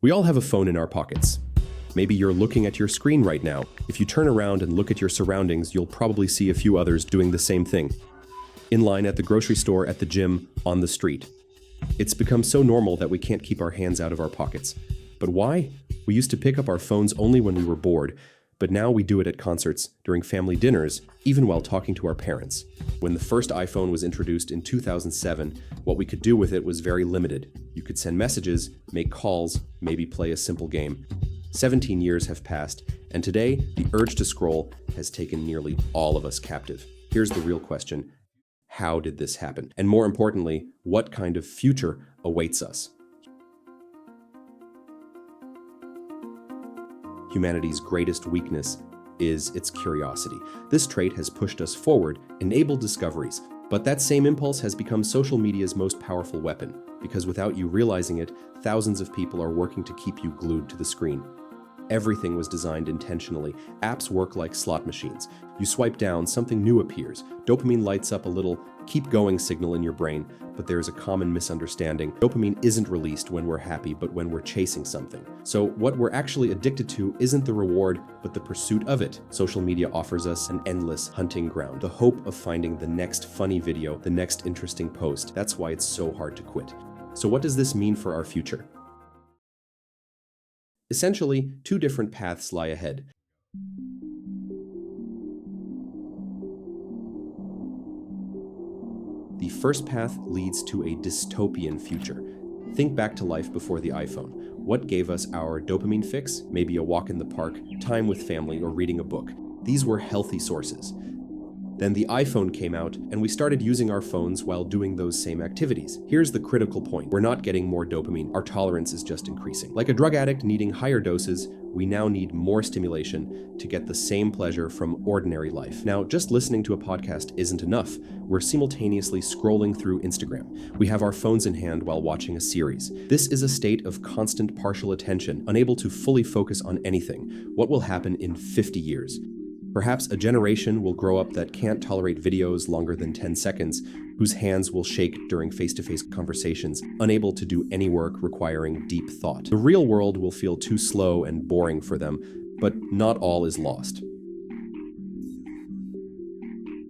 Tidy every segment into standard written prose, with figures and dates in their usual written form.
We all have a phone in our pockets. Maybe you're looking at your screen right now. If you turn around and look at your surroundings, you'll probably see a few others doing the same thing. In line, at the grocery store, at the gym, on the street. It's become so normal that we can't keep our hands out of our pockets. But why? We used to pick up our phones only when we were bored, but now we do it at concerts, during family dinners, even while talking to our parents. When the first iPhone was introduced in 2007, what we could do with it was very limited. You could send messages, make calls, maybe play a simple game. 17 years have passed, and today, the urge to scroll has taken nearly all of us captive. Here's the real question: how did this happen? And more importantly, what kind of future awaits us? Humanity's greatest weakness is its curiosity. This trait has pushed us forward, enabled discoveries, but that same impulse has become social media's most powerful weapon, because without you realizing it, thousands of people are working to keep you glued to the screen. Everything was designed intentionally. Apps work like slot machines. You swipe down, something new appears. Dopamine lights up a little keep going signal in your brain, but there is a common misunderstanding. Dopamine isn't released when we're happy, but when we're chasing something. So what we're actually addicted to isn't the reward, but the pursuit of it. Social media offers us an endless hunting ground, the hope of finding the next funny video, the next interesting post. That's why it's so hard to quit. So what does this mean for our future? Essentially, two different paths lie ahead. The first path leads to a dystopian future. Think back to life before the iPhone. What gave us our dopamine fix? Maybe a walk in the park, time with family, or reading a book. These were healthy sources. Then the iPhone came out, and we started using our phones while doing those same activities. Here's the critical point. We're not getting more dopamine. Our tolerance is just increasing. Like a drug addict needing higher doses, we now need more stimulation to get the same pleasure from ordinary life. Now, just listening to a podcast isn't enough. We're simultaneously scrolling through Instagram. We have our phones in hand while watching a series. This is a state of constant partial attention, unable to fully focus on anything. What will happen in 50 years? Perhaps a generation will grow up that can't tolerate videos longer than 10 seconds, whose hands will shake during face-to-face conversations, unable to do any work requiring deep thought. The real world will feel too slow and boring for them, but not all is lost.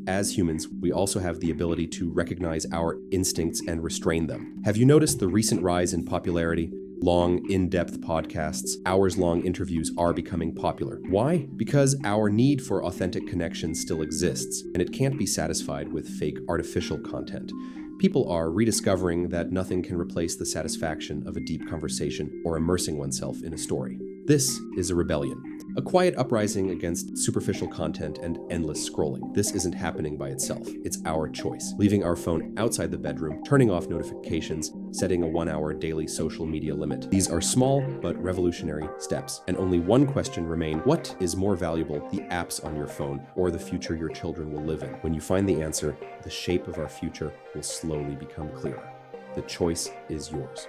As humans, we also have the ability to recognize our instincts and restrain them. Have you noticed the recent rise in popularity? Long, in-depth podcasts, hours-long interviews are becoming popular. Why? Because our need for authentic connection still exists, and it can't be satisfied with fake artificial content. People are rediscovering that nothing can replace the satisfaction of a deep conversation or immersing oneself in a story. This is a rebellion, a quiet uprising against superficial content and endless scrolling. This isn't happening by itself. It's our choice. Leaving our phone outside the bedroom, turning off notifications, setting a 1-hour daily social media limit. These are small but revolutionary steps. And only one question remains: what is more valuable, the apps on your phone or the future your children will live in? When you find the answer, the shape of our future will slowly become clearer. The choice is yours.